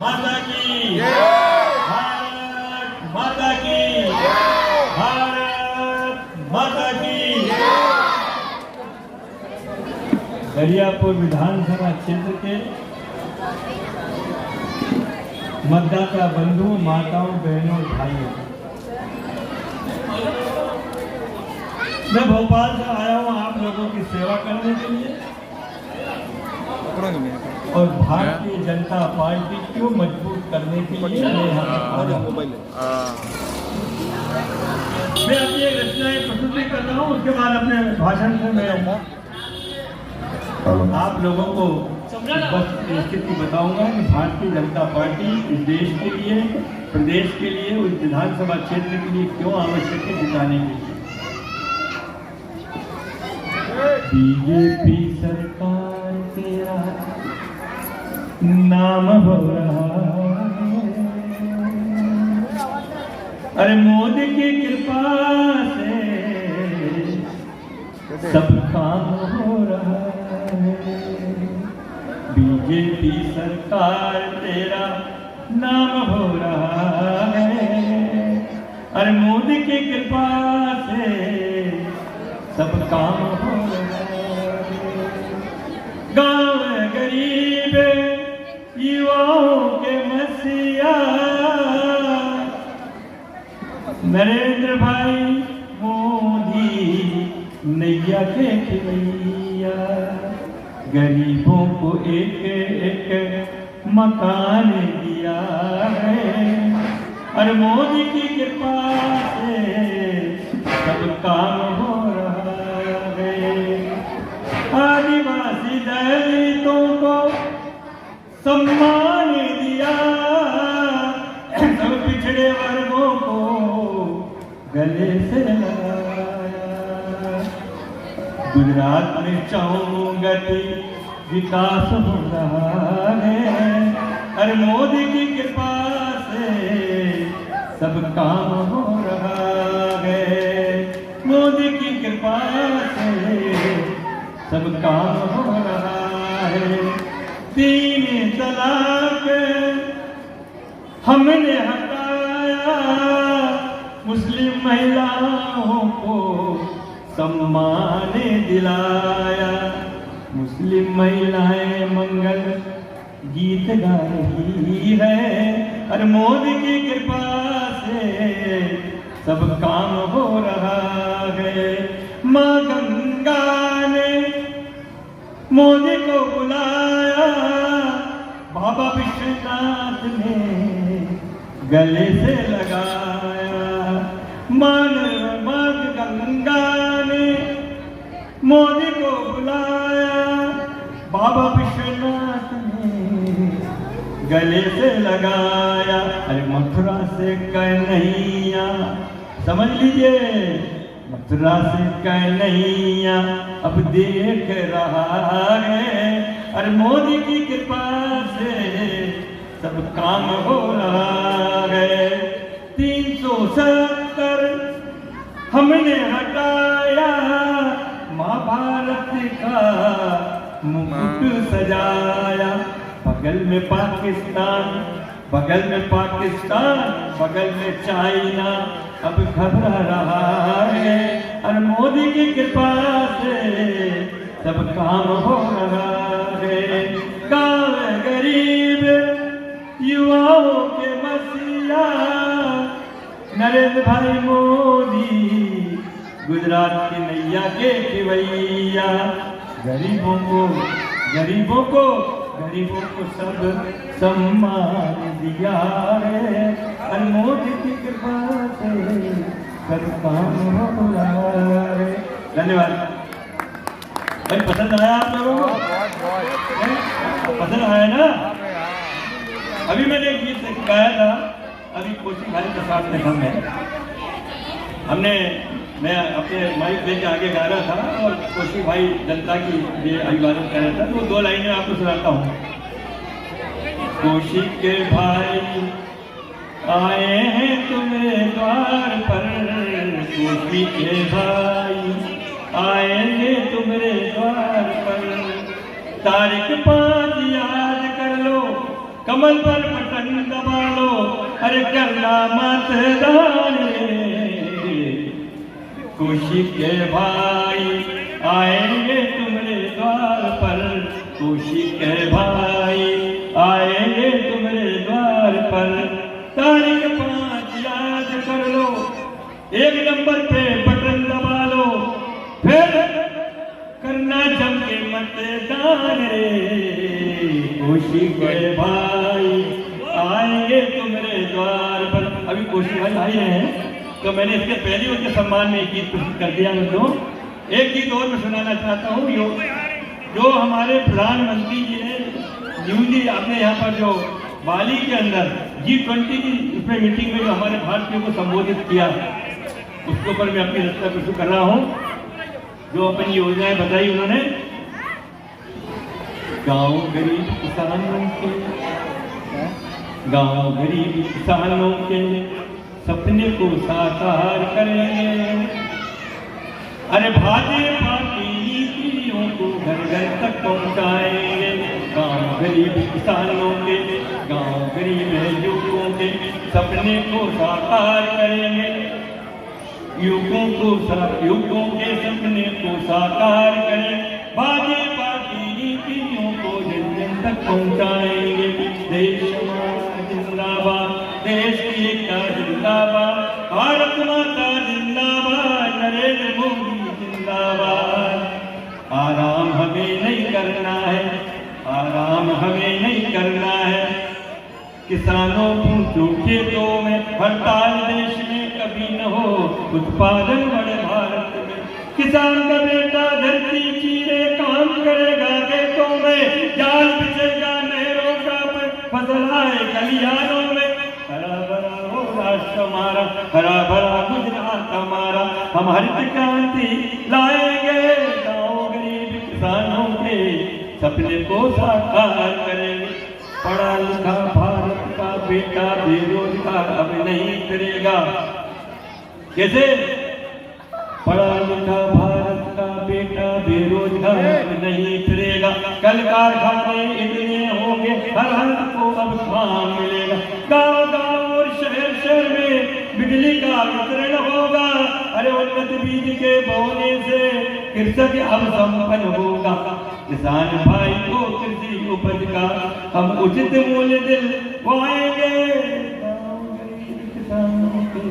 माता की भारत माता की भारत माता की। दरियापुर विधानसभा क्षेत्र के मतदाता बंधु, माताओं, बहनों, भाइयों, मैं भोपाल से आया हूं आप लोगों की सेवा करने के लिए और भारतीय जनता पार्टी को मजबूत करने के लिए मैं अपनी एक रचनाएं प्रस्तुति कर रहा हूँ। उसके बाद अपने भाषण से मैं आप लोगों को बस स्थिति बताऊंगा कि भारतीय जनता पार्टी इस देश के लिए, प्रदेश के लिए, उस विधानसभा क्षेत्र के लिए क्यों आवश्यक है जिताने के लिए। बीजेपी सरकार तेरा नाम हो रहा है, अरे मोदी की कृपा से सब काम हो रहा है। बीजेपी सरकार तेरा नाम हो रहा है, अरे मोदी की कृपा से सब काम हो रहा है। गांव गरीब युवाओं के मसीहा नरेंद्र भाई मोदी नैया के खिलैया, गरीबों को एक एक मकान दिया है, और मोदी की कृपा से सब काम हो रहा है। आदिवासी दलितों को सम्मान दिया, सब पिछड़े वर्गों को गले से लगाया। गुजरात में चौगति विकास हो रहा है, अरे मोदी की कृपा से सब काम हो रहा है। मोदी की कृपा से सब काम हो रहा है। 3 तलाक हमने हटाया, मुस्लिम महिलाओं को सम्मान दिलाया। मुस्लिम महिलाएं मंगल गीत गा रही है, और मोदी की कृपा से सब काम हो रहा है। माँ गंगा ने मोदी को बुलाया, बाबा विश्वनाथ ने गले से लगाया। माँ गंगा ने मोदी को बुलाया, बाबा विश्वनाथ ने गले से लगाया। अरे मथुरा से कन्हैया, समझ लीजिए, मथुरा से कन्हैया अब देख रहा है, और मोदी की कृपा से सब काम हो रहा है। 370 हमने हटाया, महाभारत का मुकुट सजाया। बगल में पाकिस्तान, बगल में पाकिस्तान, बगल में चाइना अब घबरा रहा है, और मोदी की कृपा से सब काम हो रहा है। गाँव गरीब युवाओं के मसीहा नरेंद्र भाई मोदी, गुजरात की नैया के खिवैया। गरीबों को सब सम्मान दिया है, और मोदी की कृपा से सब काम हो रहा है। धन्यवाद। भाई पसंद आया आप लोगों को? पसंद आया ना? अभी मैंने एक गीत गाया था, अभी कोशिश भाई के साथ में मैं अपने माइक लेके आगे गा रहा था, और कोशिश भाई जनता की ये अभिवादन कर रहा था, तो 2 लाइनें आपको सुनाता हूँ। कोशिश के भाई आए हैं तुम्हें द्वार पर, कोशिश के भाई आएंगे तुम्हारे द्वार पर। तारीख 5 याद कर लो, कमल पर बटन दबा लो, अरे करना मतदान रे। खुशी के भाई आएंगे तुम्हारे द्वार पर, खुशी के भाई आएंगे तुम्हारे द्वार पर। तारीख 5 याद कर लो, 1 नंबर पे बटन दबा लो, फिर करना जम के मतदान रे। खुशी के भाई आएंगे तुम्हारे द्वार पर। अभी खुशी भाई आए हैं तो मैंने इसके पहले उनके सम्मान में एक गीत प्रस्तुत कर दिया। दोस्तों एक गीत और मैं सुनाना चाहता हूँ। जो हमारे प्रधानमंत्री जी ने न्यूली आपने यहाँ पर जो बाली के अंदर G20 की उसमें मीटिंग में जो हमारे भारतीयों को संबोधित किया, उसके ऊपर मैं अपनी रचना प्रस्तुत कर रहा हूँ। जो अपनी योजनाएं बताई उन्होंने, गांव गरीब किसानों के, गांव गरीब किसानों के सपने को साकार करेंगे। अरे भाजपा की नीतियों को घर घर तक पहुंचाएंगे। गांव गरीब किसानों के, गांव गरीब युवकों के सपने को साकार करेंगे। युवकों के सपने को साकार करें। भाजपा की नीतियों को जन जन तक पहुंचाएंगे। देश हमारा जिंदाबाद, देश की एकता जिंदाबाद, भारत माता जिंदाबाद, नरेंद्र मोदी जिंदाबाद। आराम हमें नहीं करना है, आराम हमें नहीं करना है। किसानों पूछो खेतों में, हड़ताल देश में कभी न हो, उत्पादन बढ़े भारत में। किसान का बेटा धरती चीरे, काम करेगा खेतों में, जाल बिछेगा नहरों का, फसल आए गलियारों में। हरा भरा हो राष्ट्र हमारा, हरा भरा गुजरात हमारा। हम हरित क्रांति लाएंगे, गाँव गरीब किसानों के सपने को साकार करेंगे। पढ़ा लिखा भारत का बेटा बेरोजगार अब नहीं करेगा। कैसे? पढ़ा लिखा भारत का बेटा बेरोजगार अब नहीं करेगा। कल कारखाने इतने होंगे, हर हर को अब काम मिलेगा। गाँव गाँव और शहर शहर में बिजली का वितरण होगा। अरे उन्नत बीज के बोने से कृषक अब संपन्न होगा। किसान भाई को कृषि उपज का हम उचित मूल्य दिलवाएंगे। गाँव गरीब किसानों के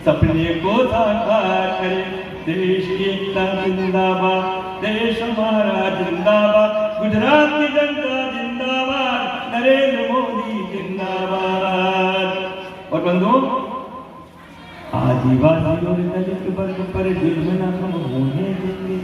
सपने को साकार करें। देश की एकता जिंदाबाद, देश हमारा जिंदाबाद, गुजरात की जनता जिंदाबाद, नरेंद्र मोदी जिंदाबाद। और बंधुओं, आदिवासी और दलित वर्ग पर जुल्म न हम होने देंगे।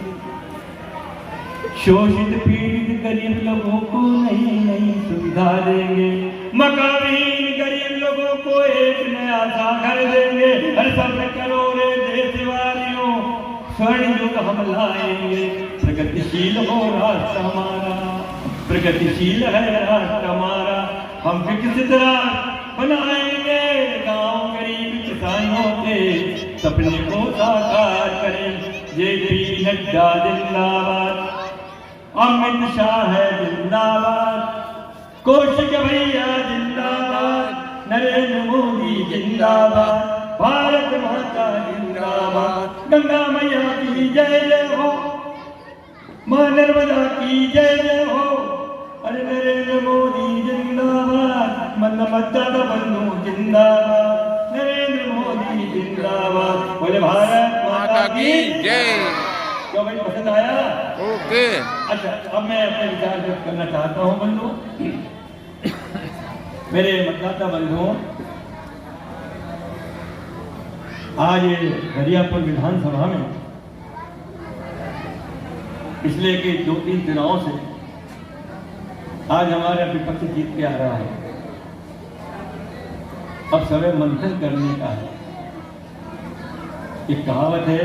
शोषित पीड़ित गरीब लोगों को नई सुविधा देंगे। मकान-विहीन गरीब लोगों को एक नया सा घर देंगे। हर सब करो रे देशवासियों, स्वर्ण युग हम लाएंगे। प्रगतिशील हो राष्ट्र हमारा, प्रगतिशील है राष्ट्र हमारा। हम विकसित राष्ट्र बनाएंगे। गाँव गरीब किसानों के सपने को साकार करें। JP नड्डा जिंदाबाद, अमित शाह है जिंदाबाद, कौशिक भैया जिंदाबाद, नरेंद्र मोदी जिंदाबाद, भारत माता जिंदाबाद। गंगा मैया की जय जय हो, मां नर्मदा की जय जय हो। अरे नरेंद्र मोदी जिंदाबाद, मन्नमत्ता बंधु जिंदाबाद, नरेंद्र मोदी जिंदाबाद। बोले भारत माता की जय। क्यों भाई पसंद आया? ओके। अच्छा, अब मैं अपने विचार व्यक्त करना चाहता हूँ बंधुओं। मेरे मतदाता बंधुओं, आज दरियापुर विधानसभा में पिछले के 2-3 चुनावों से आज हमारा विपक्ष जीत के आ रहा है। अब समय मंथन करने का है। एक कहावत है,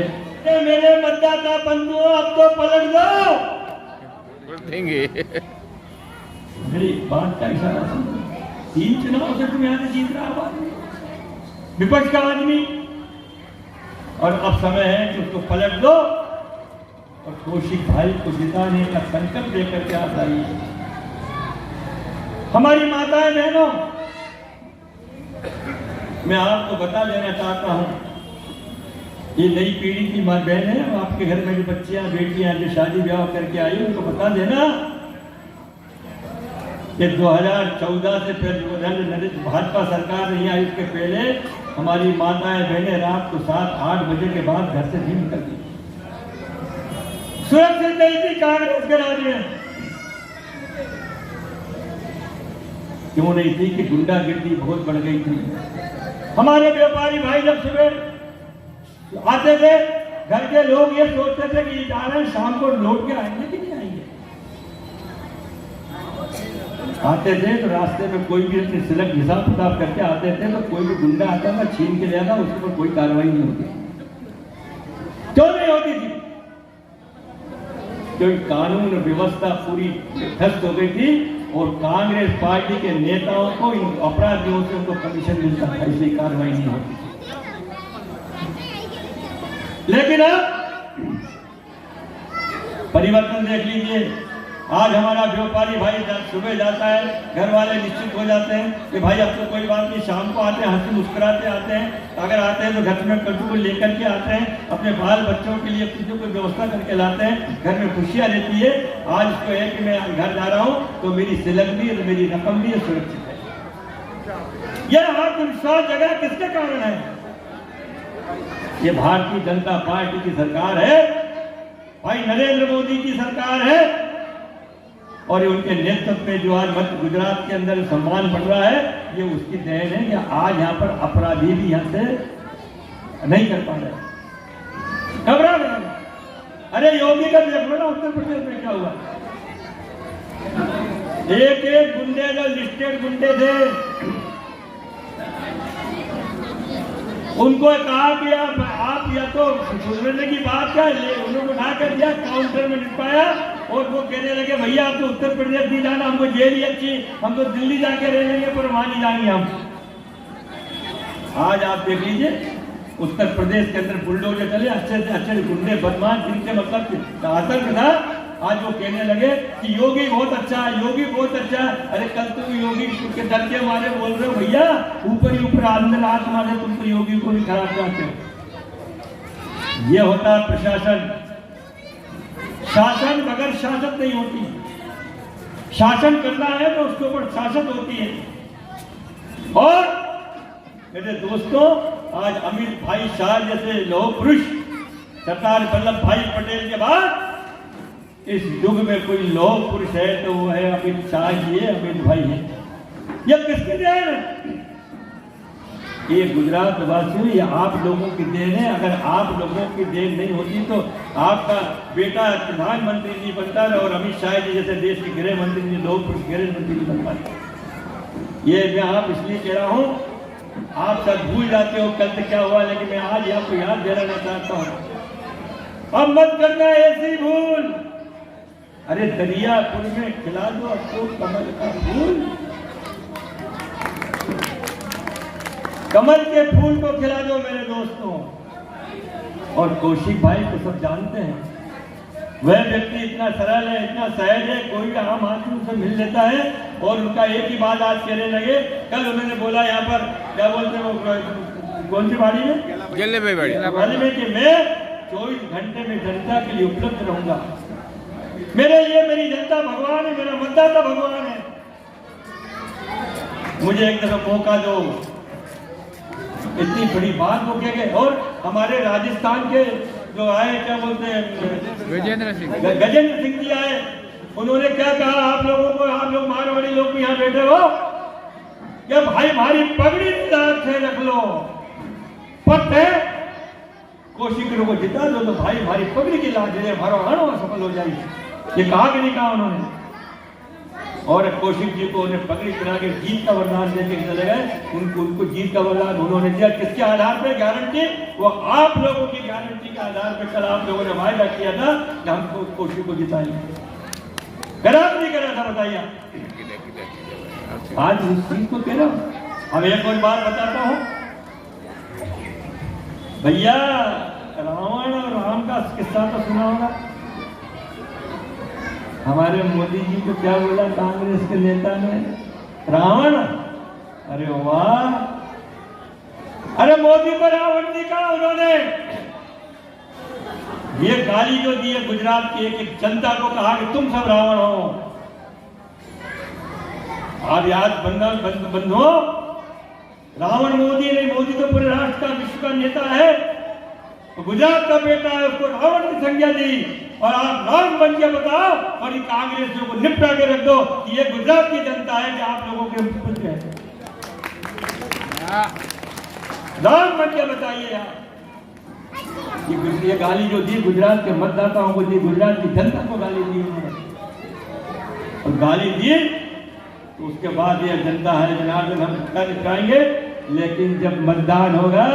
मेरे मतदाता बंधुओं अब तो पलट दो देंगे। मेरी बात का इशारा सुनो। 3 चुनाव से तुम यहाँ से जीत रहा हो विपक्ष का आदमी, और अब समय है कि उसको पलट दो और कौशिक भाई को जिताने का संकल्प लेकर के आ जाइए। हमारी माताएं बहनों, मैं आपको बता देना चाहता हूँ, ये नई पीढ़ी की माँ बहन है, आपके घर में जो बच्चियां बेटियां जो शादी ब्याह करके आई उनको बता देना कि 2014 से फिर भाजपा सरकार नहीं आई, उसके पहले हमारी माताएं बहनें रात को 7-8 बजे के बाद घर से नहीं निकलती। सुरक्षित नहीं थी कांग्रेस के राज में, क्यों नहीं थी कि गुंडागिर्दी बहुत बढ़ गई थी। हमारे व्यापारी भाई जब सुबह आते थे, घर के लोग ये सोचते थे कि जा रहे हैं, शाम को लौट के आएंगे कि नहीं आएंगे। आते थे तो रास्ते में कोई भी अपनी सिलक हिसाब किताब करके आते थे, तो कोई भी गुंडा आता था, छीन के ले आता, उसके ऊपर कोई कार्रवाई नहीं होती। क्यों नहीं होती थी? क्योंकि कानून व्यवस्था पूरी ध्वस्त हो गई थी और कांग्रेस पार्टी के नेताओं को इन अपराधियों से उनको कमीशन मिलता था, इसलिए कार्रवाई नहीं होती। लेकिन अब परिवर्तन देख लीजिए। आज हमारा व्यापारी भाई सुबह जाता है, घर वाले निश्चित हो जाते हैं कि भाई अब तो कोई बात नहीं, शाम को आते हैं, हंसी मुस्कुराते आते हैं। अगर आते हैं तो घर में कटु को लेकर के आते हैं, अपने बाल बच्चों के लिए कुछ कोई व्यवस्था करके लाते हैं, घर में खुशियाँ रहती है। आज उसको है कि मैं घर जा रहा हूँ तो मेरी सिलक भी और मेरी रकम भी सुरक्षित है। यह आत्मविश्वास जगह किसके कारण है? ये भारतीय जनता पार्टी की सरकार है, भाई नरेंद्र मोदी की सरकार है। और उनके नेतृत्व में जो आज मध्य गुजरात के अंदर सम्मान बढ़ रहा है, ये उसकी देन है कि आज यहाँ पर अपराधी भी यहाँ से नहीं कर पा रहे, घबरा रहे। अरे योगी का देख लो ना, उत्तर प्रदेश में क्या हुआ। एक एक गुंडे जो लिस्टेड गुंडे थे, उनको कहा कि आप या तो सुधरने की बात क्या है, उन्होंने उठा कर दिया, काउंटर में निपटाया और वो कहने लगे भैया आप तो उत्तर प्रदेश नहीं जाना, हमको जेल ही अच्छी, हम तो दिल्ली जाके रह लेंगे पर वहां नहीं जाएंगे हम। आज आप देख लीजिए उत्तर प्रदेश के अंदर बुलडोजर चले, अच्छे से अच्छे गुंडे बदमाश जिनके मतलब आतंक था, आज वो कहने लगे कि योगी बहुत अच्छा है, योगी बहुत अच्छा है। अरे कल तुम योगी के डर के मारे बोल रहे हो भैया, ऊपर ही ऊपर अंदर हाथ मारे, तुम तो योगी को भी खराब करते हो। ये होता है प्रशासन। शासन बगैर शासक नहीं होती, शासन करना है तो उसके ऊपर शासक होती है। और मेरे दोस्तों, आज अमित भाई शाह जैसे लौह पुरुष सरदार वल्लभ भाई पटेल के बाद इस युग में कोई लौह पुरुष है तो वो है अमित शाह जी है, अमित भाई है। यह किसकी देन है? ये गुजरात वासियों, ये आप लोगों की देन है। अगर आप लोगों की देन नहीं होती तो आपका बेटा प्रधानमंत्री नहीं बनता और अमित शाह जी जैसे देश के गृह मंत्री नहीं, लौह पुरुष गृह मंत्री नहीं बन पाते। ये मैं आप इसलिए कह रहा हूँ, आप सब भूल जाते हो कल तक क्या हुआ, लेकिन मैं आज आपको याद दिलाना चाहता हूँ। अब मत करना ऐसी भूल। अरे दरियापुर में खिला दो अशोक कमल का फूल, कमल के फूल को खिला दो मेरे दोस्तों। और कौशिक भाई को सब जानते हैं, वह व्यक्ति इतना सरल है, इतना सहज है, कोई भी आम आदमी उनसे मिल लेता है। और उनका एक ही बात आज कहने लगे, कल उन्होंने बोला यहाँ पर क्या बोलते हैं वो कौन सी बाड़ी में, जल्ले बाड़ी में, कि मैं 24 घंटे में जनता के लिए उपलब्ध रहूंगा। मेरे लिए मेरी जनता भगवान है, मेरा मतदाता भगवान है। मुझे एक तरफ मौका दो। इतनी बड़ी बात वो कह गए। और हमारे राजस्थान के जो आए क्या बोलते हैं गजेंद्र सिंह जी आए, उन्होंने क्या कहा आप लोगों को, आप लोग मारवाड़ी लोग यहाँ बैठे हो क्या भाई, हमारी पगड़ी से रख लो, पट है कौशिक को जिता दो तो भाई हमारी पगड़ी की लाज है, हमारा हड़ो सफल हो जाएगी। ये कहा कि नहीं कहा उन्होंने। और कौशिक जी को उन्हें पगड़ी बना के जीत का वरदान देके चले गए। उनको जीत का वरदान उन्होंने दिया किसके आधार पे? गारंटी, वो आप लोगों की गारंटी के आधार पे। कल आप लोगों ने वायदा किया था कि हम कौशिक को जिताएंगे, करा नहीं करा था बताइए। आज उस चीज को कह रहा हूं। अब एक और बात बताता हूं भैया, रावण और राम का किस्सा तो सुना होगा। हमारे मोदी जी को क्या बोला कांग्रेस के नेता ने? रावण, अरे वाह, अरे मोदी को रावण जी कहा उन्होंने, ये गाली जो दी है गुजरात की एक जनता को, कहा कि तुम सब रावण हो। आप याद बंधो, रावण मोदी नहीं, मोदी तो पूरे राष्ट्र का विश्व का नेता है, तो गुजरात का बेटा है, उसको रावण की संज्ञा दी और आप राम बन के बताओ और इन कांग्रेसियों को निपटा के रख दो कि ये गुजरात की जनता है कि आप लोगों के पुत्र है। राम बन के बताइए आप। ये गाली जो दी गुजरात के मतदाताओं को दी, गुजरात की जनता को गाली दी उन्होंने, और गाली दी तो उसके बाद ये जनता है जनार्दन हम निपटाएंगे। लेकिन जब मतदान होगा,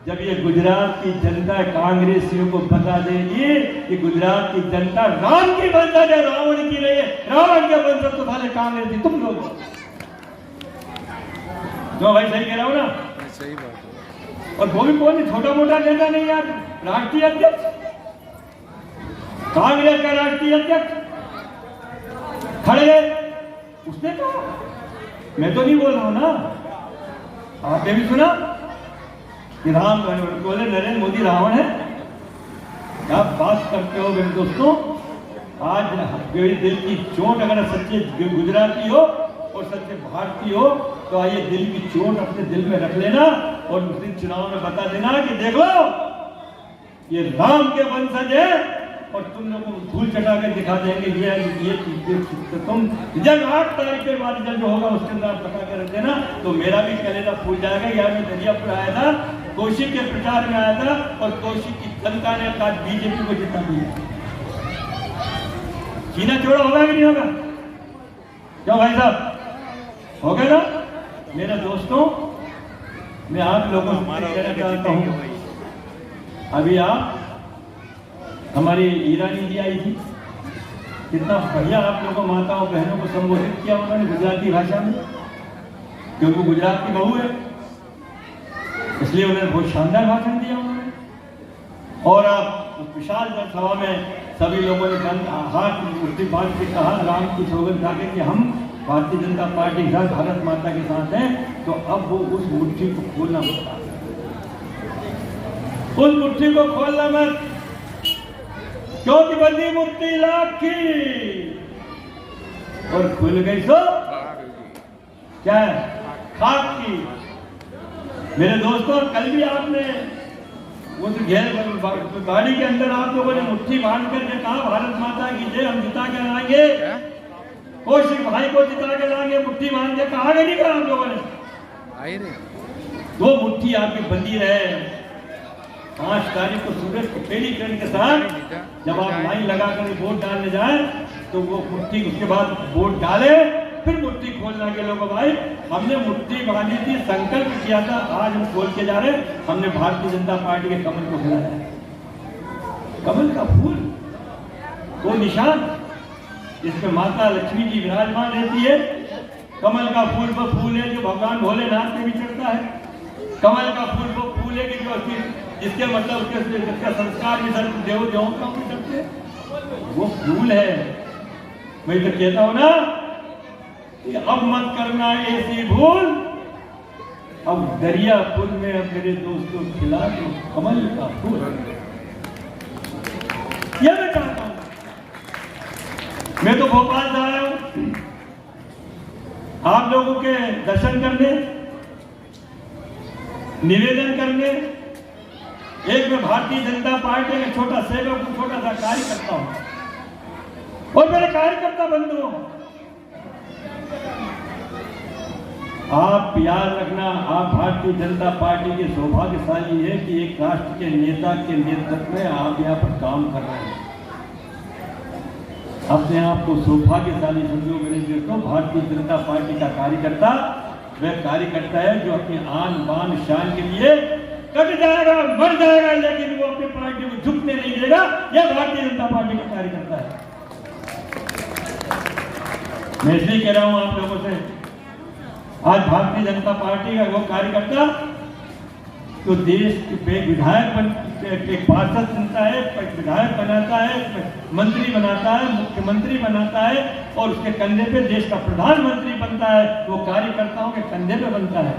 जब ये गुजरात की जनता कांग्रेसियों को बता देगी कि गुजरात की जनता राम की वंशज है, रावण की नहीं है, रावण के वंशज तो साले कांग्रेस थी तुम लोग। जो भाई सही कह रहा हूं ना? सही बात है। और वो भी कौन छोटा मोटा नेता नहीं यार, राष्ट्रीय अध्यक्ष, कांग्रेस का राष्ट्रीय अध्यक्ष खड़े गए, उसने कहा, मैं तो नहीं बोल रहा हूं ना, आपने भी सुना कि राम बोले नरेंद्र मोदी रावण है। क्या बात करते हो मेरे दोस्तों? आज मेरी दिल की चोट अगर सच्चे गुजराती हो और सच्चे भारतीय हो तो आइए दिल की चोट अपने दिल में रख लेना और उस दिन चुनाव में बता देना कि देख लो ये राम के वंशज है, और तुम लोगों को धूल चटा के दिखा देंगे ये तुम जब 8 तारीख के बाद रिजल्ट जो होगा उसके अंदर बता के रख देना। तो मेरा भी कलेजा फूल जाएगा। यार मैं दरियापुर आया था, कौशिक के प्रचार में आया था और कौशिक की जनता ने आज बीजेपी को जिता दिया। सीना चौड़ा होगा कि नहीं होगा? क्यों भाई साहब, हो गया ना? मेरे दोस्तों, मैं आप लोगों से कहना चाहता हूँ, अभी आप हमारी ईरानी जी आई थी, कितना बढ़िया आप लोगों माताओं बहनों को संबोधित किया उन्होंने गुजराती भाषा में, क्योंकि वो गुजरात की बहू है इसलिए उन्होंने बहुत शानदार भाषण दिया उन्होंने। और आप उस विशाल जनसभा में सभी लोगों ने हाथ मुट्ठी बांध के कहा, राम की सौगंध खा के कि हम भारतीय जनता पार्टी के साथ, भारत माता के साथ हैं। तो अब वो उस मुट्ठी को खोलना होता, उस मुट्ठी को खोलना मत, क्योंकि बंदी मुट्ठी लाख की और खुल गई सो क्या है, खाक की। मेरे दोस्तों, कल भी आपने उस गाड़ी के अंदर आप लोगों ने मुट्ठी बांध कर कहा भारत माता की जय, हम जिता के लाएंगे, कौशिक भाई को जिता के लाएंगे, मुट्ठी बांध के कहा नहीं कहा आप लोगों ने? वो मुट्ठी आपकी बंदी रहे। 5 तारीख को सूरज की पहली किरण के साथ जब आप लाइन लगाकर वोट डालने जाए तो वो मुट्ठी, उसके बाद वोट डाले फिर मुट्ठी खोलना के लोगों भाई, हमने मुट्ठी बांधी थी, संकल्प किया था, आज हम खोल के जा रहे हैं। हमने भारतीय जनता पार्टी के कमल को खिलाया है, कमल का फूल, वो निशान जिसमें माता लक्ष्मी जी विराजमान रहती है। कमल का फूल वो फूल है जो भगवान भोलेनाथ पे भी चढ़ता है। कमल का फूल वो फूल है कि जो जिसके मतलब उसका संस्कार भी सर देव देवताओं में करते हैं, वो फूल है। मैं तो कहता हूं ना कि अब मत करना ऐसी भूल, अब दरियापुर में अब मेरे दोस्तों खिला दो कमल का फूल। यह मैं चाहता हूं। मैं तो भोपाल से आया हूं आप लोगों के दर्शन करने, निवेदन करने। एक मैं भारतीय जनता पार्टी का छोटा सेवक हूं, छोटा सा कार्यकर्ता हूं और मेरे कार्यकर्ता बंधुओं, आप याद रखना, आप भारतीय जनता पार्टी के सौभाग्यशाली है कि एक राष्ट्र के नेता के नेतृत्व में आप यहाँ पर काम कर रहे हैं। अपने आप को सौभाग्यशाली समझो मेरे दोस्तों। भारतीय जनता पार्टी का कार्यकर्ता वह कार्यकर्ता है जो अपने आन बान शान के लिए कट जाएगा, मर जाएगा, लेकिन वो अपनी पार्टी को झुकने नहीं देगा। यह भारतीय जनता पार्टी का कार्यकर्ता है। मैं इसलिए कह रहा हूं आप लोगों से, आज भारतीय जनता पार्टी का वो कार्यकर्ता जो देश के विधायक एक पार्षद चुनता है, विधायक बनाता है, मंत्री बनाता है, मुख्यमंत्री बनाता है और उसके कंधे पे देश का प्रधानमंत्री बनता है, वो कार्यकर्ताओं के कंधे पे बनता है।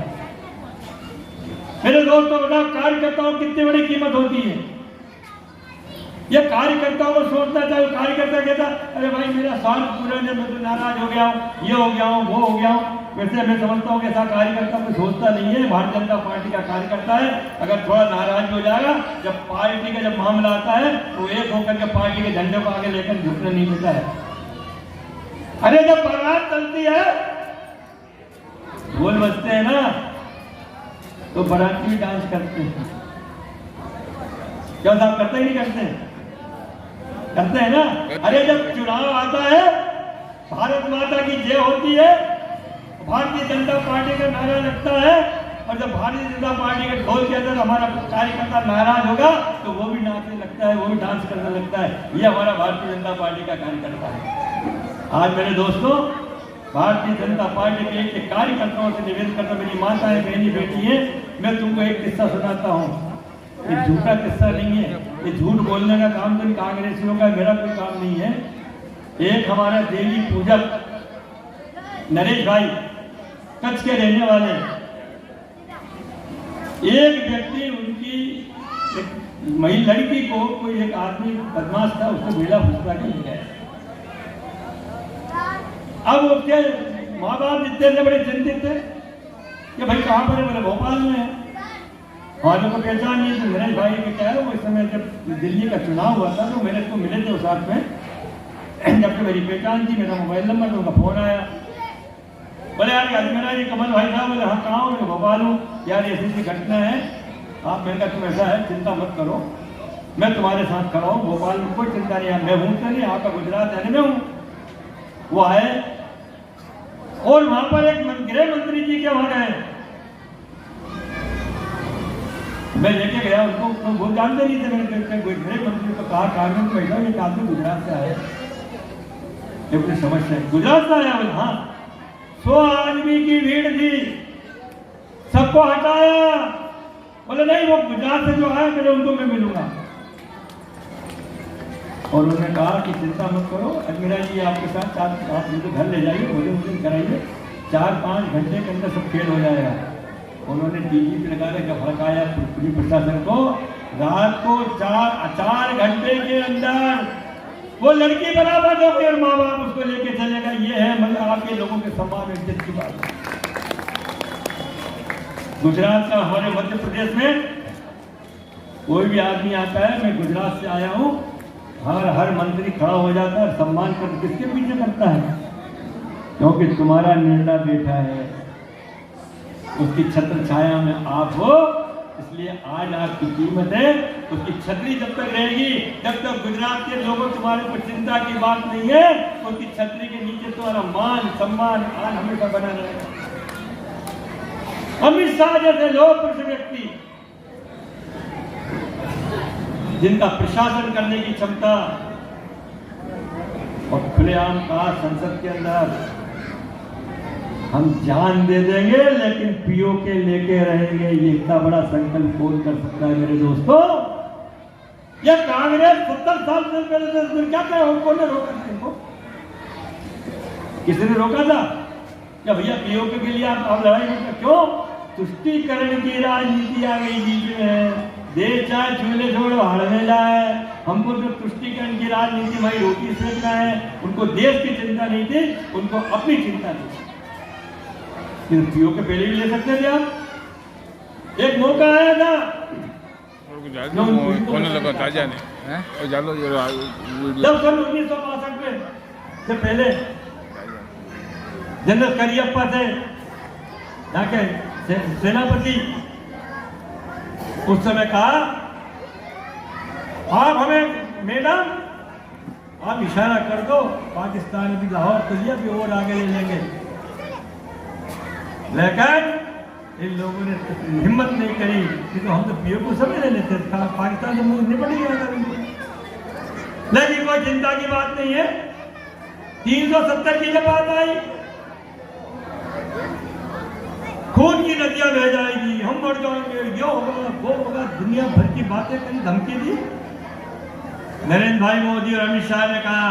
मेरे दोस्तों बताओ, कार्यकर्ताओं की कितनी बड़ी कीमत होती है। ये कार्यकर्ताओं को सोचना चाहिए। कार्यकर्ता कहता अरे भाई मेरा स्वार्थ पूरा नहीं, मैं तो नाराज हो गया हूँ, ये हो गया हूँ, वो हो गया हूँ। वैसे मैं समझता हूँ कि ऐसा कार्यकर्ता कोई सोचता नहीं है। भारतीय जनता पार्टी का कार्यकर्ता है, अगर थोड़ा नाराज हो जाएगा, जब पार्टी का जब मामला आता है तो एक होकर के पार्टी के झंडे को आगे लेकर झुकने नहीं देता है। अरे जब बारात चलती है, ढोल बजते हैं ना, तो बाराती भी डांस करते हैं। क्या साहब करते ही नहीं करते? करते हैं ना। अरे जब चुनाव आता है, भारत माता की जय होती है, भारतीय जनता पार्टी का नारा लगता है, और जब भारतीय जनता पार्टी के ढोल के अंदर हमारा कार्यकर्ता नाराज होगा तो वो भी नाचने लगता है, वो भी डांस करने लगता है। ये हमारा भारतीय जनता पार्टी का कार्यकर्ता है। आज मेरे दोस्तों, भारतीय जनता पार्टी के एक कार्यकर्ताओं से निवेदन करता, मेरी माताएं, बहनी, बेटी है, मैं तुमको एक किस्सा सुनाता हूँ। ये झूठा किस्सा नहीं है, ये झूठ बोलने का काम तो कांग्रेसियों का, मेरा कोई काम नहीं है। एक हमारा देवी पूजक नरेश भाई, कच्छ के रहने वाले, एक व्यक्ति उनकी एक महिला लड़की को कोई एक आदमी बदमाश था, उसको बेड़ा फुसला के ले गया। अब वो क्या, माँ बाप जितने बड़े चिंतित थे कि भाई कहाँ पर है, बोले भोपाल में है। वालों को पहचान नहीं थी। नरेश भाई ने क्या है, वो इस समय जब दिल्ली का चुनाव हुआ था तो मेरे को मिले थे उस साथ में, जब मेरी पहचान थी, मेरा मोबाइल नंबर, तो उनका फोन आया। बोले यार अजमेरा जी, कमल भाई साहब। बोले हाँ कहाँ हूँ? भोपाल हूँ। यार ऐसी घटना है, आप मैंने कहा तुम ऐसा है, चिंता मत करो, मैं तुम्हारे साथ खड़ा हूँ, भोपाल में कोई चिंता नहीं है, मैं हूँ तो नहीं, आपका गुजरात है, मैं हूँ। वो आए और वहां पर एक गृह मंत्री जी के वहां गए, मैं लेके गया उनको, वो जानते नहीं थे। मैंने गृह मंत्री को कहा, कानून को बैठा, एक आदमी गुजरात से आया, ये कोई समस्या है? गुजरात से आया? बोले हाँ। 100 आदमी की भीड़ थी, सबको हटाया। बोले नहीं, वो गुजरात से जो आया, मैंने उनको मैं मिलूंगा। और उन्होंने कहा कि चिंता मत करो, अजमेरा जी आपके साथ, आप मुझे घर ले जाइए, भोजन कराइए, 4-5 घंटे के अंदर सब खेल हो जाएगा। उन्होंने टीवी पे लगा के भड़काया पुलिस प्रशासन को। रात को 4 घंटे के अंदर वो लड़की बराबर हो गई और माँ बाप उसको लेके चलेगा। ये है मतलब आपके लोगों के सम्मान इज्जत की बात। गुजरात का, हमारे मध्य प्रदेश में कोई भी आदमी आता है, मैं गुजरात से आया हूँ, हर मंत्री खड़ा हो जाता है, सम्मान कर किसके पीछे करता है? क्योंकि तुम्हारा निर्णय बैठा है, उसकी छत्र छाया में आप हो, इसलिए आज आपकी कीमत है। उसकी छतरी जब तक रहेगी, जब तक गुजरात के लोगों तुम्हारे पर चिंता की बात नहीं है, उसकी छतरी के नीचे तुम्हारा मान सम्मान आज हमेशा बना रहेगा। अमित शाह जैसे लोकप्रिय व्यक्ति, जिनका प्रशासन करने की क्षमता, और खुलेआम कहा संसद के अंदर हम जान दे देंगे लेकिन पीओ के लेके रहेंगे, ये इतना बड़ा संकल्प कौन कर सकता है मेरे दोस्तों? ये कांग्रेस 70 साल से पहले क्या कहा, कौन ने रोका था इनको? किसी ने रोका था क्या भैया पीओ के लिए आप लड़ाई करते? क्यों? तुष्टीकरण की राजनीति आ गई बीच में, देश चाहे चूल्हे छोड़ो हाड़ में लाए। हमको जो तुष्टीकरण की राजनीति भाई रोटी सेकना है, उनको देश की चिंता नहीं थी, उनको अपनी चिंता थी। पीओ के पहले भी ले सकते थे आप। एक मौका आया था, जब सन 1962 में से पहले जनरल करियप्पा थे जाके सेनापति, उस समय कहा आप हमें मैडम आप इशारा कर दो, पाकिस्तान भी लाहौर तो लिया भी और आगे ले लेंगे। लेकिन इन लोगों ने हिम्मत नहीं करी, क्योंकि हम तो पीओ को समझ लेते थे, पाकिस्तान से मुंह निपट गया। लेकिन कोई चिंता की बात नहीं है। 370 की जब बात आई, खून की नदियां बह जाएगी, हम मर जाएंगे, ये होगा वो होगा, दुनिया भर की बातें करी, धमकी दी। नरेंद्र भाई मोदी और अमित शाह ने कहा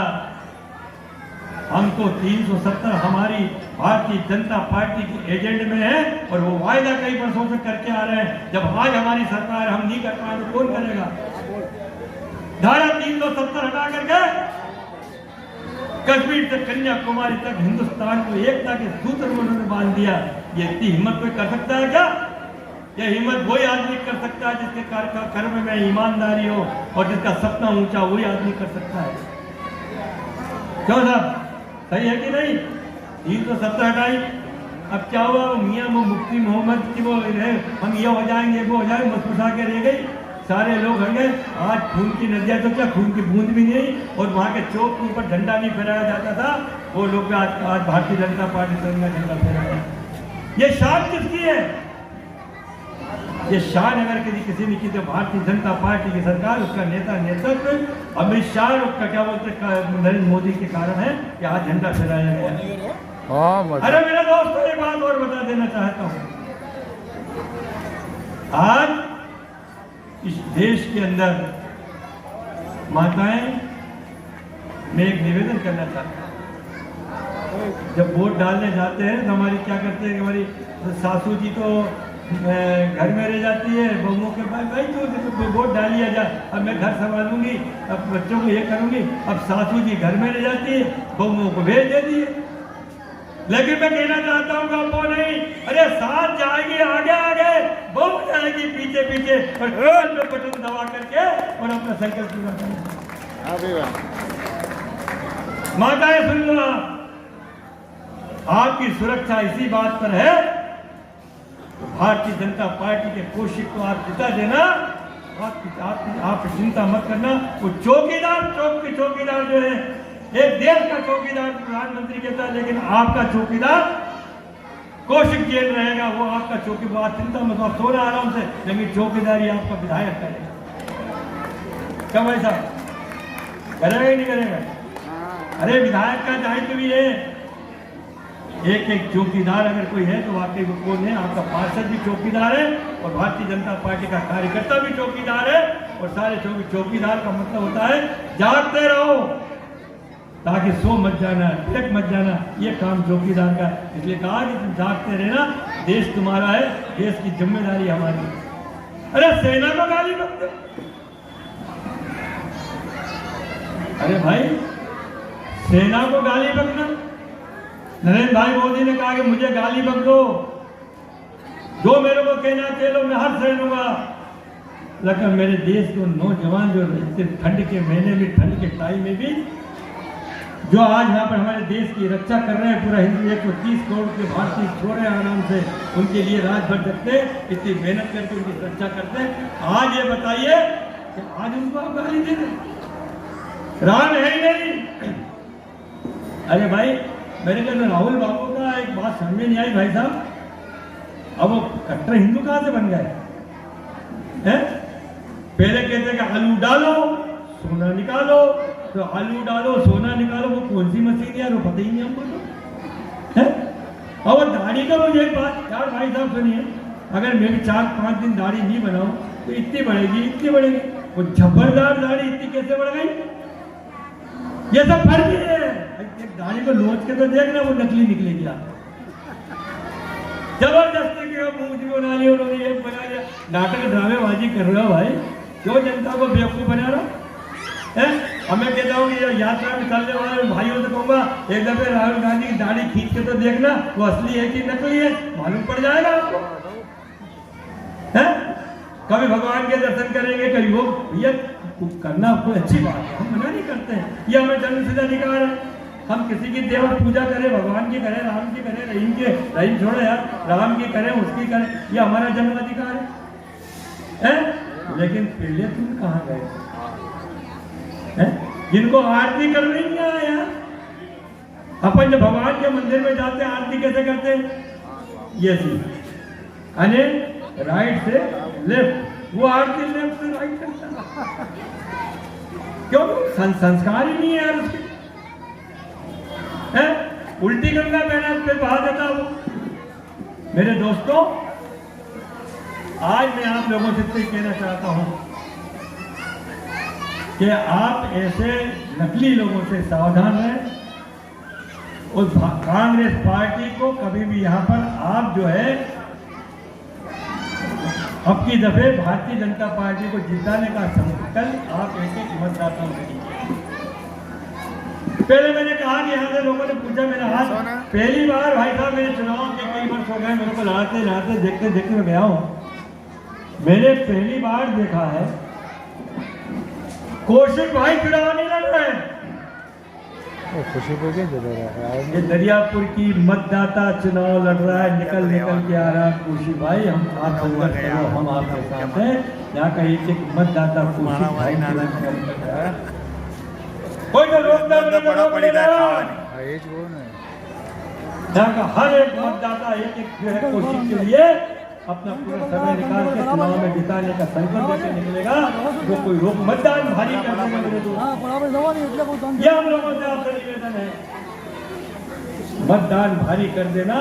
हमको 370 हमारी भारतीय जनता पार्टी के एजेंडे में है और वो वायदा कई वर्षों से करके आ रहे हैं। जब आज हमारी सरकार हम नहीं कर पाए तो कौन करेगा? धारा 370 हटा करके कश्मीर से कन्याकुमारी तक हिंदुस्तान को एकता के सूत्र में उन्होंने बांध दिया। ये इतनी हिम्मत कोई कर सकता है क्या? यह हिम्मत वही आदमी कर सकता है जिसके कर्म में ईमानदारी हो और जिसका सपना ऊंचा, वही आदमी कर सकता है। क्यों साहब, सही है कि नहीं? 370 हटाई, अब क्या हुआ? मियाँ वो मुफ्ती मोहम्मद की वो हम ये हो जाएंगे वो हो जाएंगे मुस्कुरा के रह गई, सारे लोग हट गए। आज खून की नदियाँ तो क्या खून की बूंद भी नहीं, और वहाँ के चौक के ऊपर झंडा नहीं फहराया जाता था, वो लोग भी आज भारतीय जनता पार्टी तिरंगा झंडा फहराया। ये शान किसकी है? ये शान अगर किसी ने की तो भारतीय जनता पार्टी की सरकार, उसका नेता नेतृत्व अमित शाह और उसका क्या बोलते नरेंद्र मोदी के कारण है कि आज झंडा फहराया गया। अरे मेरे दोस्तों, एक बात और बता देना चाहता हूँ। आज इस देश के अंदर माताएं, मैं एक निवेदन करना चाहता हूँ, जब वोट डालने जाते हैं तो हमारी क्या करते हैं कि हमारी सासू जी तो घर में रह जाती है, बहुओं के पास भाई तो वोट डालिए जा, अब मैं घर संभालूंगी, अब बच्चों को ये करूंगी। अब सासू जी घर में रह जाती है, बहुओं को भेज देती है। लेकिन मैं कहना चाहता हूँ वो नहीं, अरे साथ जाएगी आगे आगे, बहू जाएगी पीछे पीछे, और बटन दबा करके और अपना साइकिल पूरा करेंगे। माताएं सुन लो, आपकी सुरक्षा इसी बात पर है, भारतीय जनता पार्टी के कोशिश को आप जिता देना। आप चिंता मत करना। वो चौकीदार, चौक के चौकीदार जो है, एक देश का चौकीदार प्रधानमंत्री कहता है, लेकिन आपका चौकीदार कोशिश जेल रहेगा, वो आपका चौकीदार, चिंता मत, आप सो रहे आराम से, लेकिन चौकीदारी आपका विधायक करेगा। क्या भाई साहब, करेगा ही नहीं करेगा? अरे विधायक का दायित्व भी है, एक एक चौकीदार अगर कोई है तो वाकई वो कौन है? आपका पार्षद भी चौकीदार है और भारतीय जनता पार्टी का कार्यकर्ता भी चौकीदार है, और सारे चौकीदार का मतलब होता है जागते रहो ताकि सो मत जाना, टिक मत जाना, ये काम चौकीदार का। इसलिए कहा कि तुम जागते रहना, देश तुम्हारा है, देश की जिम्मेदारी हमारी। अरे सेना को गाली मत दो। अरे भाई, सेना को गाली बकना, नरेंद्र भाई मोदी ने कहा कि मुझे गाली बक दो, जो मेरे को कहना कह लो, मैं हर सह लूंगा। लेकिन मेरे देश के नौजवान जो ठंड के महीने में, ठंड के टाइम में भी जो आज यहाँ पर हमारे देश की रक्षा कर रहे हैं, पूरा हिंदू 130 करोड़ के भारतीय सो रहे हैं आराम से, उनके लिए रात भर जगते, इतनी मेहनत करके उनकी रक्षा करते हैं। आज ये बताइए कि आज उनको आप गाली दे दें? राम है ही नहीं। अरे भाई, मेरे को राहुल बाबू का एक बात समझ में नहीं आई भाई साहब, अब वो कट्टर हिंदू कहाँ से बन गए हैं? पहले कहते कि आलू डालो सोना निकालो, तो आलू डालो सोना निकालो, वो कौन सी मशीन यार, वो पता ही नहीं हमको तो है। और दाढ़ी का मुझे एक बात यार भाई साहब सुनिए, अगर मैं भी 4-5 दिन दाढ़ी नहीं बनाऊं तो इतनी बढ़ेगी, इतनी बढ़ेगी। वो जबरदार दाढ़ी इतनी कैसे बढ़ गई? ये सब फर्क ही है। एक दाढ़ी को लोच के तो देखना, वो नकली निकलेगी। जबरदस्ती की मूंछ बना लिया उन्होंने, ये बना लिया, नाटक ड्रामेबाजी कर रहे हो भाई, क्यों जनता को बेवकूफ बना रहा है? हमें कहता हूँ कि यात्रा में चलने वाले भाइयों से कहूँगा, एक दफे राहुल गांधी की दाढ़ी खींच के तो देखना, वो असली है कि नकली है, मालूम पड़ जाएगा आपको। है कभी भगवान के दर्शन करेंगे, कभी वो, भैया करना कोई अच्छी बात है, हम मना नहीं करते हैं, ये हमें जन्म से अधिकार है। हम किसी की देव पूजा करें, भगवान की करें, राम की करें, रहीम के, रहीम छोड़ो यार, राम की करें, उसकी करें, ये हमारा जन्म अधिकार है? लेकिन पहले तुम कहाँ गए हैं? जिनको आरती करनी नहीं आया, अपन जब भगवान के मंदिर में जाते हैं आरती कैसे करते हैं? ये अने राइट से लेफ्ट, वो आरती लेफ्ट से राइट करता। क्यों? संस्कार ही नहीं है यार उसके। उल्टी गंगा बहना पे बहा देता वो। मेरे दोस्तों, आज मैं आप लोगों से कहना चाहता हूं कि आप ऐसे नकली लोगों से सावधान रहें, उस कांग्रेस पार्टी को कभी भी यहाँ पर आप जो है अब की दफे भारतीय जनता पार्टी को जिताने का संकल्प आप एक मतदाताओं से कीजिए। पहले मैंने कहा कि यहाँ से लोगों ने पूछा, मेरा हाथ पहली बार भाई साहब मेरे चुनाव के कई वर्ष हो गए, मेरे को लड़ाते लड़ाते देखते देखते मैं गया हूँ, मैंने पहली बार देखा है कौशिक भाई चुनाव नहीं लड़ रहे हैं। खुशी को क्या जता रहा है? ये दरियापुर की मतदाता चुनाव लड़ रहा है, निकल के आ रहा है कौशिक भाई, हम आप संघर्ष करो, हम आपके साथ हैं। यहाँ का एक मतदाता कौशिक भाई कोई तो रोकता यहाँ का हर एक मतदाता एक जो है कौशिक के लिए अपना पूरा समय निकाल के चुनाव में जिताने का संकल्प लेके निकलेगा। जो कोई रोक मतदान भारी करने में मेरे दोस्त, ये हम लोगों से आपसे निवेदन है, मतदान भारी कर देना।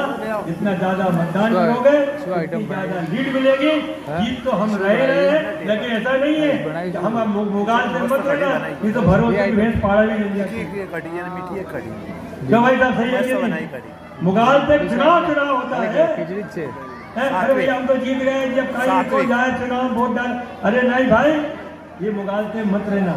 जितना ज्यादा मतदान करोगे उतनी ज्यादा लीड मिलेगी। जीत तो हम रहे हैं, लेकिन ऐसा नहीं है कि हम मुगाल से मत रहना, ये तो भरोसे की भैंस पाड़ा भी नहीं जाती। क्यों भाई साहब, सही है? मुगाल से चुनाव होता है। अरे भैया हम तो जीत गए, जब कहीं को जाए चुनाव वोट डाल, अरे नहीं भाई, ये मुगाल से मत रहना।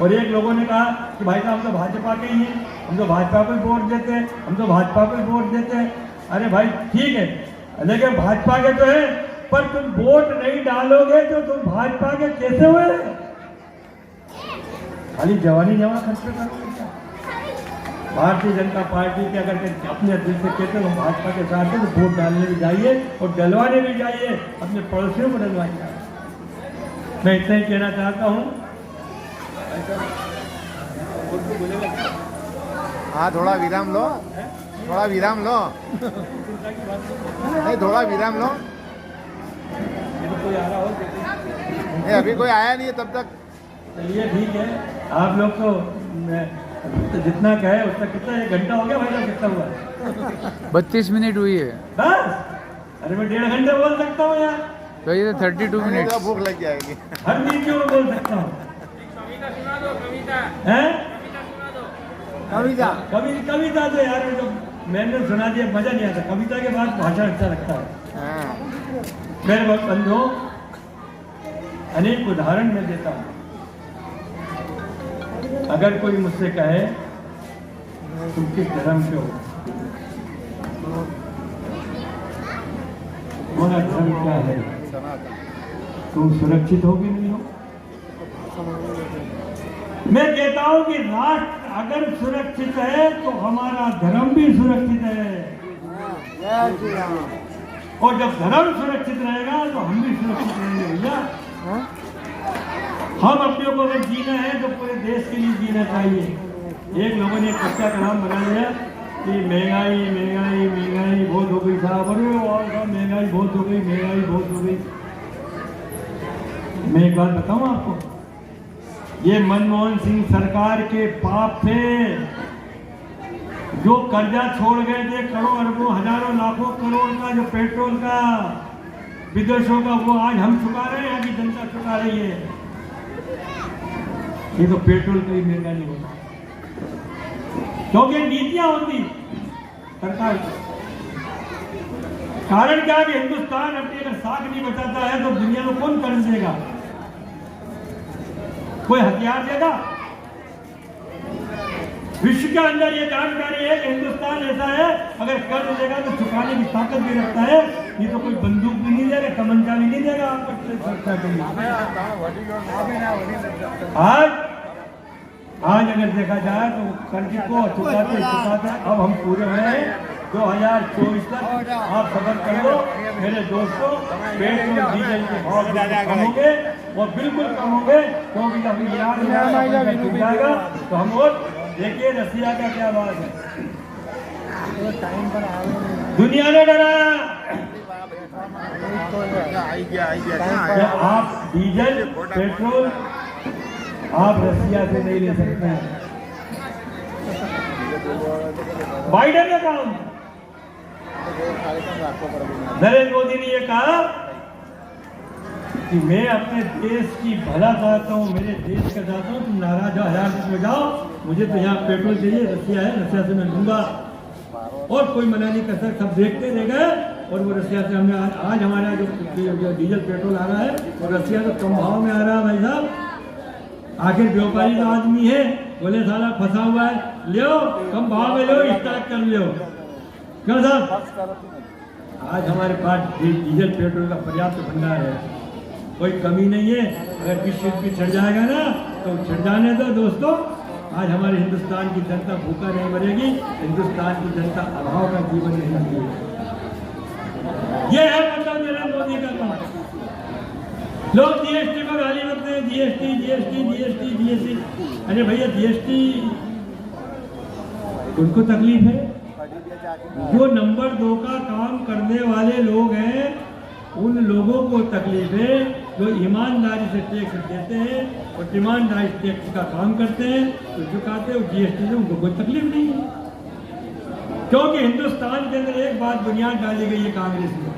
और एक लोगों ने कहा कि भाई साहब हम तो भाजपा के ही हैं, हम तो भाजपा को वोट देते हैं, हम तो भाजपा को वोट देते हैं। अरे भाई ठीक है, लेकिन भाजपा के तो है, पर तुम वोट नहीं डालोगे तो तुम भाजपा के कैसे हुए? खाली जवानी जमा खर्च करोगे क्या? भारतीय जनता पार्टी के अगर अपने दिल से कहते हो भाजपा के साथ है तो वोट डालने भी जाइए और डलवाने भी जाइए, अपने पड़ोसियों को डलवाइए। मैं इतना ही कहना चाहता हूँ। हाँ, थोड़ा विराम लो, थोड़ा विराम लो, नहीं थोड़ा विराम लो। कोई आ रहा हो नहीं, अभी कोई आया नहीं है तब तक। चलिए ठीक है, आप लोग तो जितना कहे उसका कितना, 1 घंटा हो गया भाई साहब, कितना हुआ? 32 मिनट हुई है बस। अरे मैं 1.5 घंटे बोल सकता हूँ यार, तो ये 32 मिनट। भूख लग जाएगी। हर चीज क्यों बोल सकता हूँ? कविता तो यार तो मैंने सुना दिया, मजा नहीं आता। कविता के बाद भाषण अच्छा लगता है। मेरे बंधुओं, अनेक उदाहरण मैं देता हूँ। अगर कोई मुझसे कहे तुम किस धर्म के हो, तुम्हारा धर्म क्या है, तुम सुरक्षित हो कि नहीं हो? मैं कहता हूं कि राष्ट्र अगर सुरक्षित है तो हमारा धर्म भी सुरक्षित है, और जब धर्म सुरक्षित रहेगा तो हम भी सुरक्षित रहेंगे। भैया हम अपने को अगर जीना है तो पूरे देश के लिए जीना चाहिए। एक लोगों ने एक कच्चा कलाम बना लिया कि महंगाई महंगाई महंगाई बहुत हो गई साहब, अरे महंगाई बहुत हो गई, महंगाई बहुत हो गई। मैं एक बात बताऊं आपको, ये मनमोहन सिंह सरकार के पाप थे, जो कर्जा छोड़ गए थे करोड़ अरबों हजारों लाखों करोड़ का, जो पेट्रोल का विदेशों का, वो आज हम चुका रहे हैं, अभी जनता चुका रही है। ये तो पेट्रोल का ही महंगा नहीं होता, क्योंकि नीतियां होती सरकार की। कारण क्या है कि हिंदुस्तान अपनी अगर साख नहीं बचाता है तो दुनिया में कौन कर्ज देगा? कोई हथियार देगा? विश्व के अंदर ये जानकारी है कि हिंदुस्तान ऐसा है, अगर कर्ज देगा तो चुकाने की ताकत भी रखता है। ये तो कोई बंदूक भी नहीं देगा, तमंचा भी नहीं देगा आज अगर देखा जाए तो कर्ज को चुकाते अब हम पूरे हुए हैं 2024 तक। आप सफर करो मेरे दोस्तों, पेट्रोल डीजल के भाव कम होंगे और बिल्कुल कम होंगे, क्योंकि अभी ईरान जाएगा तो हम और देखिए रसिया का क्या बात है। दुनिया ने डराया आप डीजल पेट्रोल आप रसिया से नहीं ले सकते हैं। बाइडेन ने कहा, नरेंद्र मोदी ने यह कहा कि मैं अपने देश की भला चाहता हूँ, मेरे देश का चाहता हूँ, तुम नाराज हो 1000 में जाओ, मुझे तो यहाँ पेट्रोल चाहिए, रसिया है, रसिया से मैं लूंगा। और कोई मना नहीं कर सकता, सब देखते रह गए। और वो रसिया से हमने आज हमारा जो डीजल पेट्रोल आ रहा है वो रसिया से कम भाव में आ रहा है भाई साहब। आखिर व्यापारी जो आदमी है बोले साला फंसा हुआ है, लो कम भाव में लो, स्टार्ट कर लो। क्यों साहब? आज हमारे पास डीजल पेट्रोल का पर्याप्त भंडार है, कोई कमी नहीं है। अगर विश्व भी छिड़ जाएगा ना तो छिड़ जाने दो दोस्तों। आज हमारे हिंदुस्तान की जनता भूखा नहीं मरेगी, हिंदुस्तान की जनता अभाव का जीवन नहीं जिएगी। ये है मतलब नरेंद्र मोदी का काम। लोग जीएसटी को गाली करते हैं, जीएसटी जीएसटी जीएसटी जीएसटी। अरे भैया जीएसटी उनको तकलीफ है, जो नंबर 2 का काम करने वाले लोग हैं उन लोगों को तकलीफ है, जो ईमानदारी से टैक्स देते हैं और ईमानदारी से टैक्स का काम करते हैं तो चुकाते हैं जीएसटी से, उनको कोई तकलीफ नहीं है। क्योंकि हिंदुस्तान के अंदर एक बात बुनियाद डाली गई है कांग्रेस में,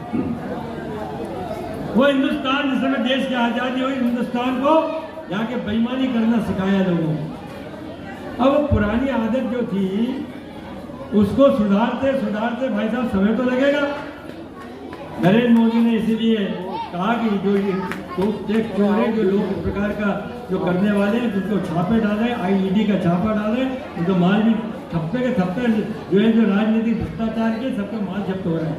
वो हिंदुस्तान जिस समय देश की आजादी हुई, हिंदुस्तान को यहाँ के बेईमानी करना सिखाया लोगों को। अब वो पुरानी आदत जो थी उसको सुधारते सुधारते भाई साहब समय तो लगेगा। नरेंद्र मोदी ने इसीलिए कहा कि जो टैक्स चोर है, जो लोग इस प्रकार का जो करने वाले हैं उनको छापे डालें, IED का छापा डालें, उनको माल भी थप्पे के थप्पे जो है, जो राजनीतिक भ्रष्टाचार के सबके माल जब्त हो रहे हैं।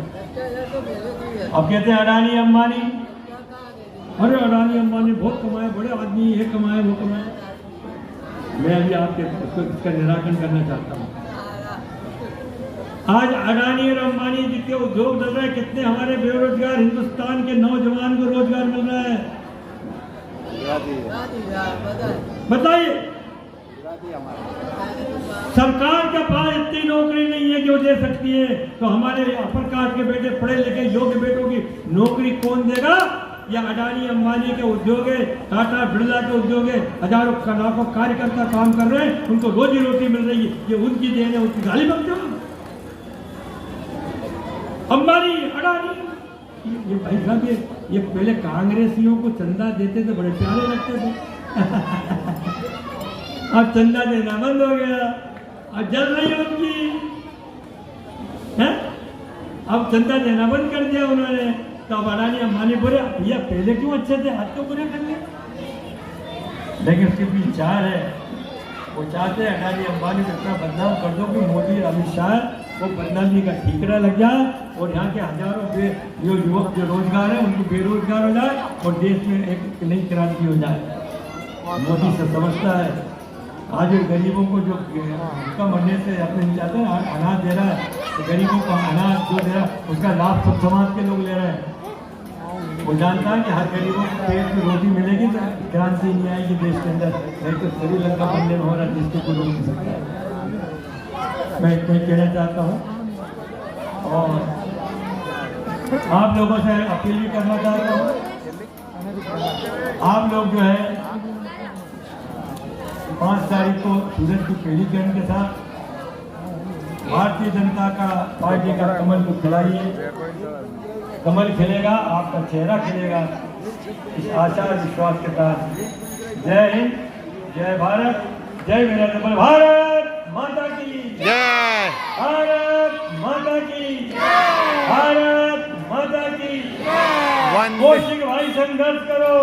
अब कहते हैं अडानी अंबानी, अरे अडानी अंबानी बहुत कमाए, बड़े आदमी, ये कमाए वो कमाए। मैं अभी आपके इसका निराकरण करना चाहता हूँ। आज अडानी और अंबानी जी के उद्योग चल रहे हैं, कितने हमारे बेरोजगार हिंदुस्तान के नौजवान को रोजगार मिल रहा है, बताइए। सरकार के पास इतनी नौकरी नहीं है जो दे सकती है, तो हमारे अपर कास्ट के बेटे, पढ़े लिखे योग्य बेटों की नौकरी कौन देगा? या अडानी अंबानी के उद्योग है, टाटा बिरला के उद्योग है, हजारों लाखों कार्यकर्ता काम कर रहे हैं, उनको रोजी रोटी मिल रही है, ये उनकी देन है, उनकी गाली बनते हो। अंबानी अडानी ये भाई साहब ये पहले कांग्रेसियों को चंदा देते थे, बड़े प्यारे लगते थे अब चंदा देना बंद हो गया, अब जल रही है उनकी है, अब चंदा देना बंद कर दिया उन्होंने। तो अब अडानी अंबानी बोले भैया पहले क्यों अच्छे थे, आज तो बुरे कर लिया। लेकिन उसके पीछे चार है, वो चाहते हैं अडानी अंबानी को इतना बदनाम कर दो कि मोदी अमित शाह वो बदनामी का ठीकरा लग जाए और यहाँ के हजारों जो युवक जो रोजगार है उनको बेरोजगार हो जाए और देश में एक नई क्रांति हो जाए। मोदी से समझता है आज गरीबों को जो उसका मरने से अपने नहीं चाहते अनाज दे रहा है, तो गरीबों को अनाज जो दे रहा है उसका लाभ सब समाज के लोग ले रहे हैं। वो जानता है कि हर गरीबों को पेट में रोटी मिलेगी तो क्रांति नहीं आएगी देश के अंदर, नहीं तो श्रीलंका बनने में हो रहा है जिसको कोई रोक नहीं सकता है। मैं इतना कहना चाहता हूँ और आप लोगों से अपील भी करना चाहता हूँ, आप लोग जो है 5 तारीख को सूरज की पहली किरण के साथ भारतीय जनता पार्टी का कमल को खिलाइए। कमल खिलेगा, आपका चेहरा खिलेगा, इस आशा विश्वास के साथ। जय हिंद, जय भारत, जय मेरा डबल भारत माता की जय, भारत माता की भारत माता की वंदे। कौशिक भाई संघर्ष करो,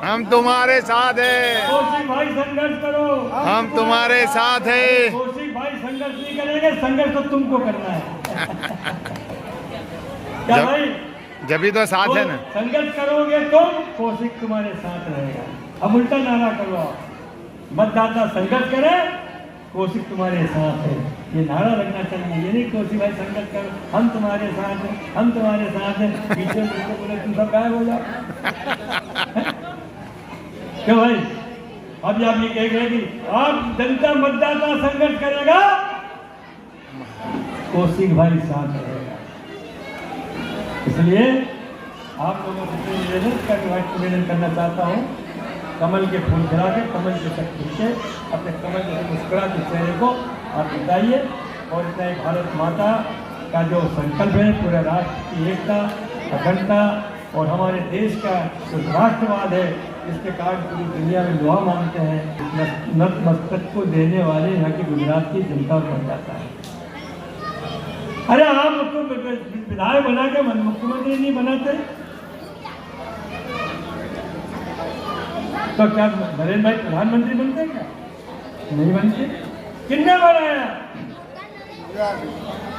हम तुम्हारे साथ हैं, कौशिक भाई संघर्ष करो, हम तुम्हारे साथ हैं। कौशिक भाई संघर्ष नहीं करेंगे, संघर्ष तो तुमको करना है क्या भाई? जब भी तो साथ है ना। संघर्ष करोगे तुम, कौशिक तुम्हारे साथ रहेगा। अब उल्टा नारा करो, मतदाता संघर्ष करे, कौशिक तुम्हारे साथ है, ये नारा लगना चाहिए। ये नहीं कौशिक भाई संघर्ष करो, हम तुम्हारे साथ हैं, हम तुम्हारे साथ हैं, पीछे मुझको बोले तुम सब गायब हो जाओ क्यों भाई? अब आप ये कह रहे कि आप जनता मतदाता संघर्ष करेगा, कौशिक भाई साथ रहेगा। इसलिए आप लोगों से निवेदन करना चाहता हूँ, कमल के फूल खिला के, कमल के शक्ति से अपने कमल के मुस्कुरा के चेहरे को आप बताइए। और इतना ही भारत माता का जो संकल्प है, पूरे राष्ट्र की एकता, अखंडता और हमारे देश का जो राष्ट्रवाद है, इसके कारण पूरी दुनिया में दुआ मांगते हैं। नतमस्तक को देने वाले यहाँ की गुजरात की जनता बन जाता है। अरे आप उसको विधायक बना के मुख्यमंत्री नहीं बनाते तो क्या नरेंद्र भाई प्रधानमंत्री बनते क्या? नहीं बनते। किसने बनाया?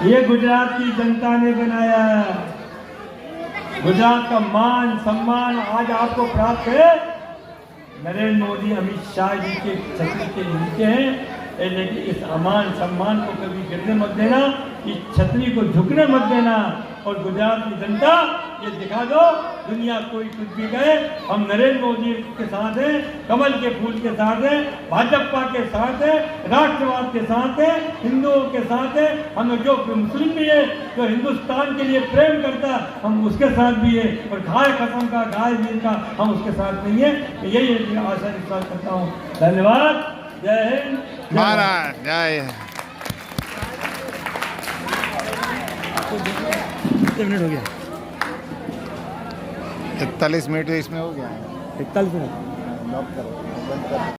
ये गुजरात की जनता ने बनाया। गुजरात का मान सम्मान आज आपको प्राप्त है। नरेंद्र मोदी अमित शाह जी के छत्र के नीचे हैं, लेकिन इस अमान सम्मान को कभी गिरने मत देना, इस छतरी को झुकने मत देना। और गुजरात की जनता ये दिखा दो, दुनिया कोई कुछ भी कहे, हम नरेंद्र मोदी के साथ हैं, कमल के फूल के साथ हैं, भाजपा के साथ हैं, राष्ट्रवाद के साथ हैं, हिंदुओं के साथ हैं। हम जो मुस्लिम भी है, जो हिंदुस्तान के लिए प्रेम करता, हम उसके साथ भी है। और गाय कसम का, गाय वीर का हम उसके साथ नहीं है। यही आशा विश्वास करता हूँ। धन्यवाद। जय हिंद। महाराज जय। कितने मिनट हो गया? 41 मिनट इसमें हो गया। 41 मिनट। लॉक करो, बंद करो।